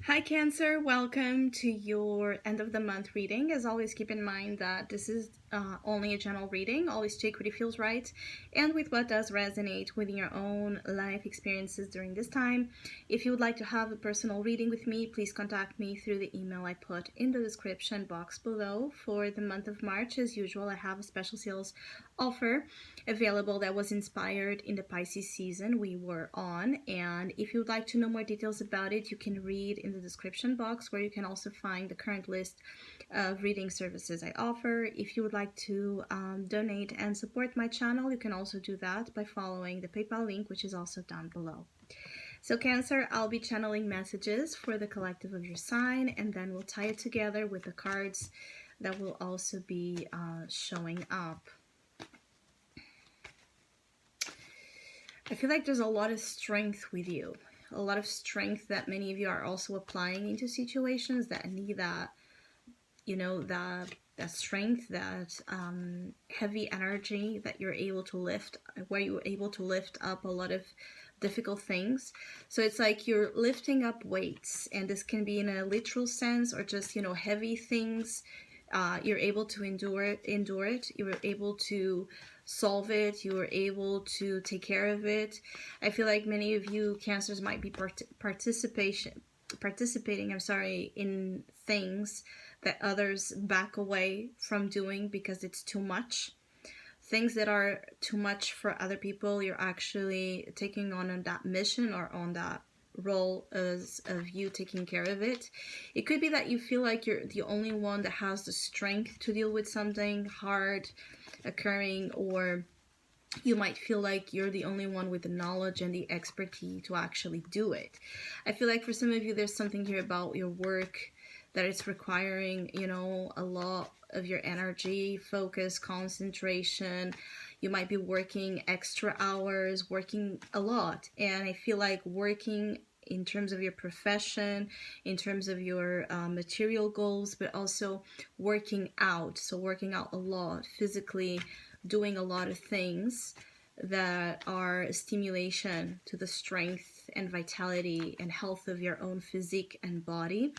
Hi Cancer, welcome to your end of the month reading. As always, keep in mind that this is only a general reading. Always check what it feels right and with what does resonate within your own life experiences during this time. If you would like to have a personal reading with me, please contact me through the email I put in the description box below. For the month of March, as usual, I have a special sales offer available that was inspired in the Pisces season we were on. And if you would like to know more details about it, you can read in the description box, where you can also find the current list of reading services I offer. If you would like to donate and support my channel, you can also do that by following the PayPal link, which is also down below. So Cancer, I'll be channeling messages for the collective of your sign, and then we'll tie it together with the cards that will also be showing up. I feel like there's a lot of strength with you. A lot of strength that many of you are also applying into situations that need that, that strength, that heavy energy that you're able to lift, where you're able to lift up a lot of difficult things. So it's like you're lifting up weights, and this can be in a literal sense or just, heavy things. You're able to endure it. You're able to solve it. You were able to take care of it. I feel like many of you Cancers might be participating, in things that others back away from doing because it's too much. Things that are too much for other people, you're actually taking on that mission or on that role of you taking care of it. It could be that you feel like you're the only one that has the strength to deal with something hard occurring, or you might feel like you're the only one with the knowledge and the expertise to actually do it. I feel like for some of you, there's something here about your work that it's requiring, a lot of your energy, focus, concentration. You might be working extra hours, working a lot. And I feel like working in terms of your profession, in terms of your material goals, but also working out. So working out a lot physically, doing a lot of things that are a stimulation to the strength and vitality and health of your own physique and body.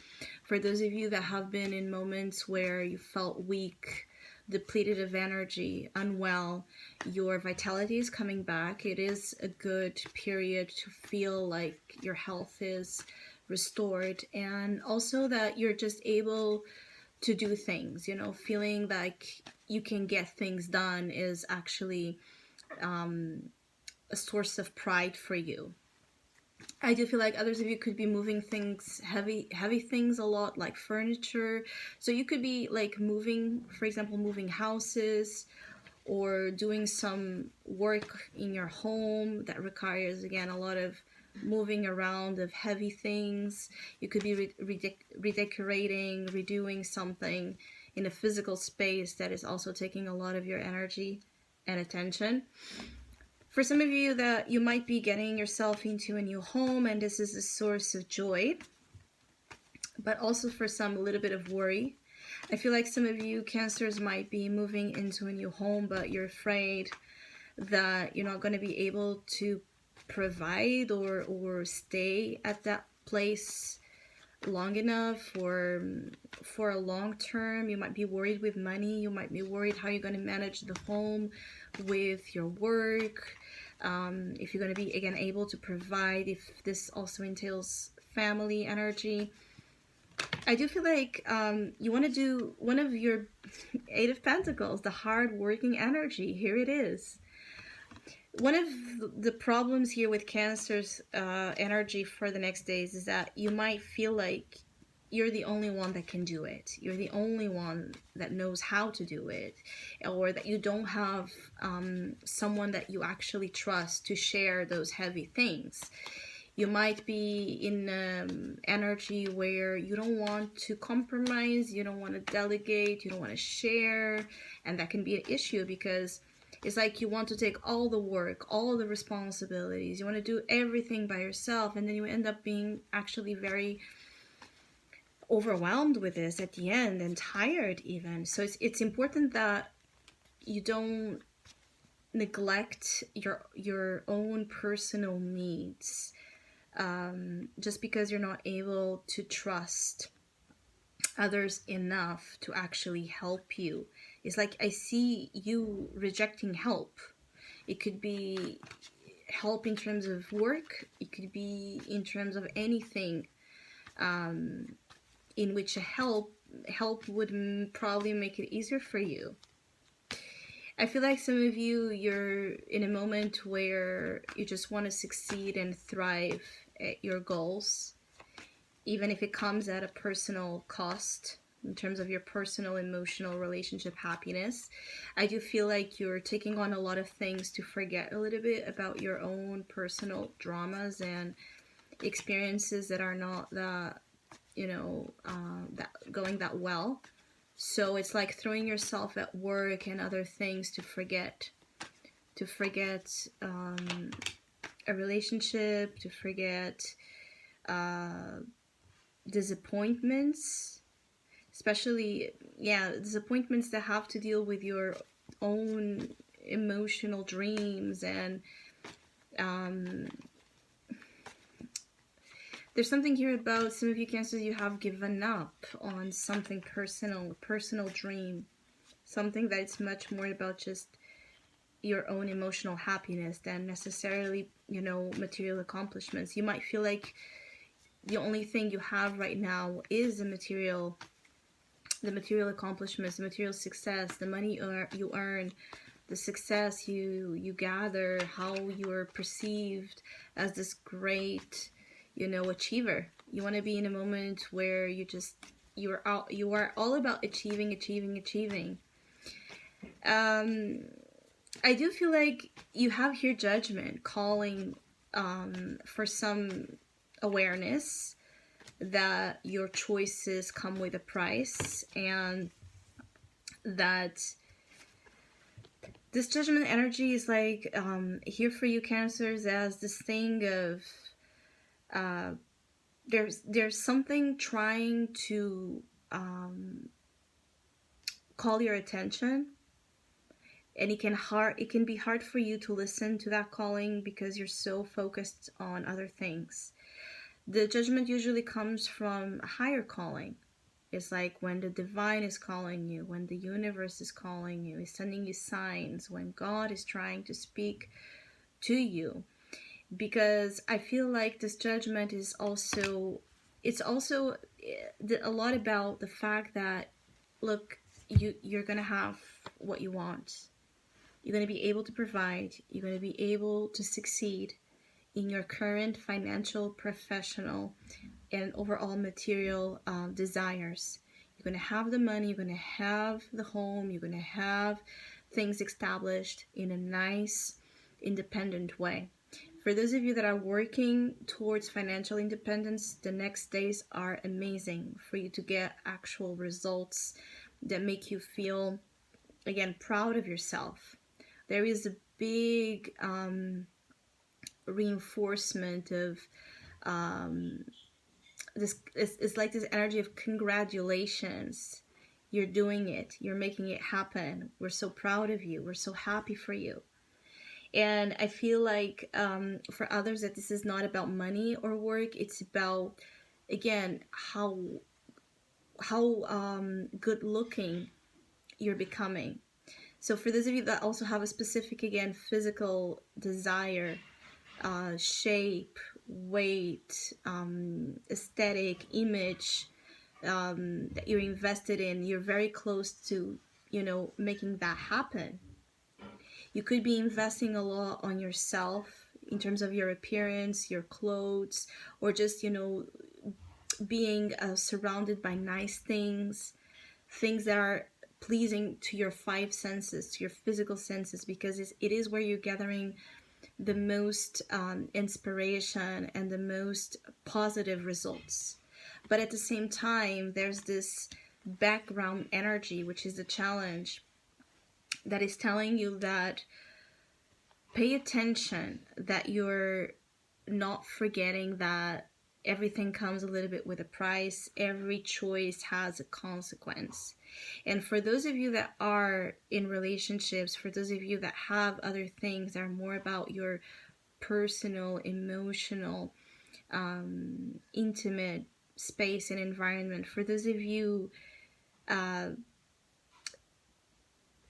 For those of you that have been in moments where you felt weak, depleted of energy, unwell, your vitality is coming back. It is a good period to feel like your health is restored, and also that you're just able to do things, feeling like you can get things done is actually a source of pride for you. I do feel like others of you could be moving things, heavy things a lot, like furniture. So you could be like moving, for example, moving houses, or doing some work in your home that requires, again, a lot of moving around of heavy things. You could be redecorating, redoing something in a physical space that is also taking a lot of your energy and attention. For some of you, that you might be getting yourself into a new home, and this is a source of joy, but also for some, a little bit of worry. I feel like some of you Cancers might be moving into a new home, but you're afraid that you're not going to be able to provide or stay at that place long enough for a long term. You might be worried with money. You might be worried how you're going to manage the home with your work. If you're going to be, again, able to provide, if this also entails family energy. I do feel like you want to do one of your Eight of Pentacles, the hard-working energy. Here it is. One of the problems here with Cancer's energy for the next days is that you might feel like you're the only one that can do it. You're the only one that knows how to do it, or that you don't have someone that you actually trust to share those heavy things. You might be in energy where you don't want to compromise, you don't want to delegate, you don't want to share, and that can be an issue because it's like you want to take all the work, all the responsibilities, you want to do everything by yourself, and then you end up being actually very overwhelmed with this at the end and tired even. So it's important that you don't neglect your own personal needs. just because you're not able to trust others enough to actually help you. It's like I see you rejecting help. It could be help in terms of work, it could be in terms of anything, in which a help would probably make it easier for you. I feel like some of you, you're in a moment where you just want to succeed and thrive at your goals, even if it comes at a personal cost in terms of your personal, emotional, relationship happiness. I do feel like you're taking on a lot of things to forget a little bit about your own personal dramas and experiences that are not that, that going that well. So it's like throwing yourself at work and other things to forget a relationship, to forget disappointments, especially disappointments that have to deal with your own emotional dreams. And there's something here about some of you Cancers, you have given up on something personal, a personal dream, something that's much more about just your own emotional happiness than necessarily, material accomplishments. You might feel like the only thing you have right now is the material accomplishments, the material success, the money you earn, the success you gather, how you are perceived as this great, achiever. You want to be in a moment where you are all about achieving. I do feel like you have here judgment calling for some awareness that your choices come with a price, and that this judgment energy is like here for you Cancers as this thing of there's something trying to call your attention, and it can be hard for you to listen to that calling because you're so focused on other things. The judgment usually comes from a higher calling. It's like when the divine is calling you, when the universe is calling you, is sending you signs, when God is trying to speak to you. Because I feel like this judgment is also, it's also a lot about the fact that, look, you're going to have what you want. You're going to be able to provide. You're going to be able to succeed in your current financial, professional, and overall material desires. You're going to have the money, you're going to have the home, you're going to have things established in a nice, independent way. For those of you that are working towards financial independence, the next days are amazing for you to get actual results that make you feel, again, proud of yourself. There is a big reinforcement of this. It's like this energy of congratulations. You're doing it. You're making it happen. We're so proud of you. We're so happy for you. And I feel like for others that this is not about money or work. It's about, again, how good looking you're becoming. So for those of you that also have a specific, again, physical desire, shape, weight, aesthetic, image that you're invested in, you're very close to, making that happen. You could be investing a lot on yourself in terms of your appearance, your clothes, or just, being surrounded by nice things that are pleasing to your five senses, to your physical senses, because it is where you're gathering the most inspiration and the most positive results. But at the same time, there's this background energy, which is the challenge, that is telling you that pay attention, that you're not forgetting that everything comes a little bit with a price. Every choice has a consequence. And for those of you that are in relationships, for those of you that have other things that are more about your personal, emotional intimate space and environment. For those of you,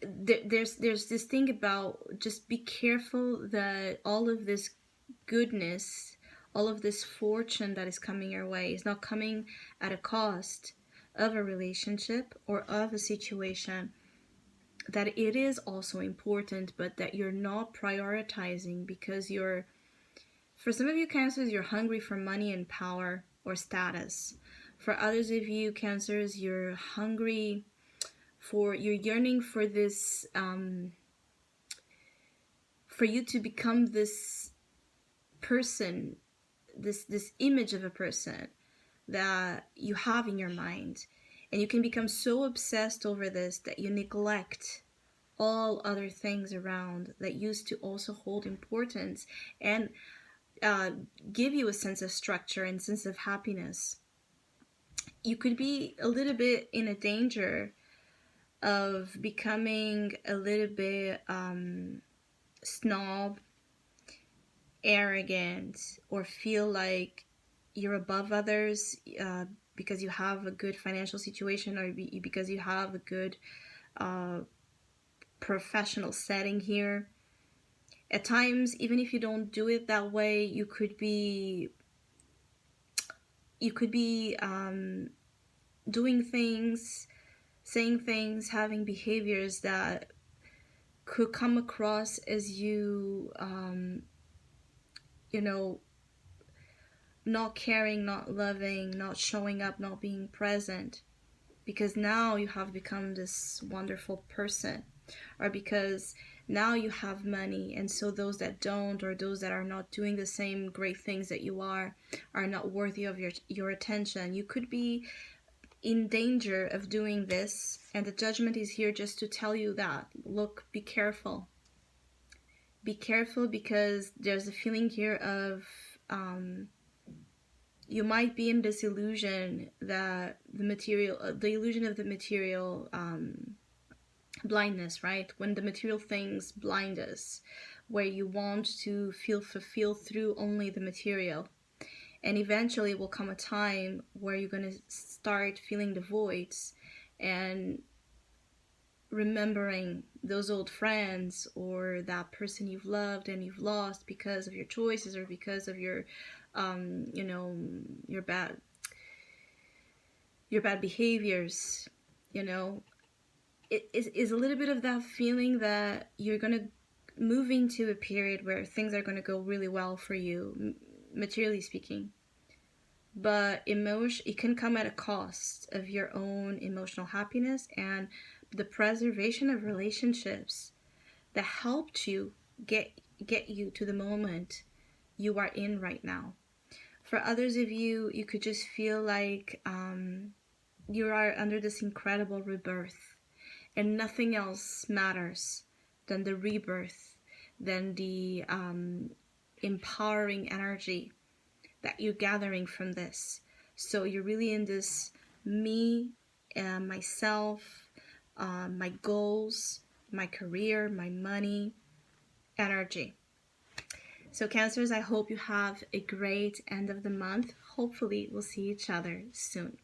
there's this thing about just be careful that all of this goodness, all of this fortune that is coming your way is not coming at a cost of a relationship or of a situation. That it is also important, but that you're not prioritizing because you're, for some of you Cancers, you're hungry for money and power or status. For others of you Cancers, you're hungry for, you're yearning for this, for you to become this person, this image of a person that you have in your mind, and you can become so obsessed over this that you neglect all other things around that used to also hold importance and give you a sense of structure and sense of happiness. You could be a little bit in a danger of becoming a little bit snob, arrogant, or feel like you're above others because you have a good financial situation, or because you have a good professional setting here. At times, even if you don't do it that way, you could be doing things, saying things, having behaviors that could come across as you, not caring, not loving, not showing up, not being present, because now you have become this wonderful person, or because now you have money, and so those that don't, or those that are not doing the same great things that you are not worthy of your attention. You could be in danger of doing this, and the judgment is here just to tell you that, look, be careful. Be careful, because there's a feeling here of you might be in this illusion that the illusion of the material blindness, right? When the material things blind us, where you want to feel fulfilled through only the material. And eventually will come a time where you're going to start feeling the voids and remembering those old friends, or that person you've loved and you've lost because of your choices, or because of your your bad behaviors. It is a little bit of that feeling that you're going to move into a period where things are going to go really well for you, materially speaking. But it can come at a cost of your own emotional happiness and the preservation of relationships that helped you get you to the moment you are in right now. For others of you, you could just feel like you are under this incredible rebirth, and nothing else matters than the rebirth, than the empowering energy that you're gathering from this. So you're really in this me, myself, my goals, my career, my money energy. So Cancers, I hope you have a great end of the month. Hopefully we'll see each other soon.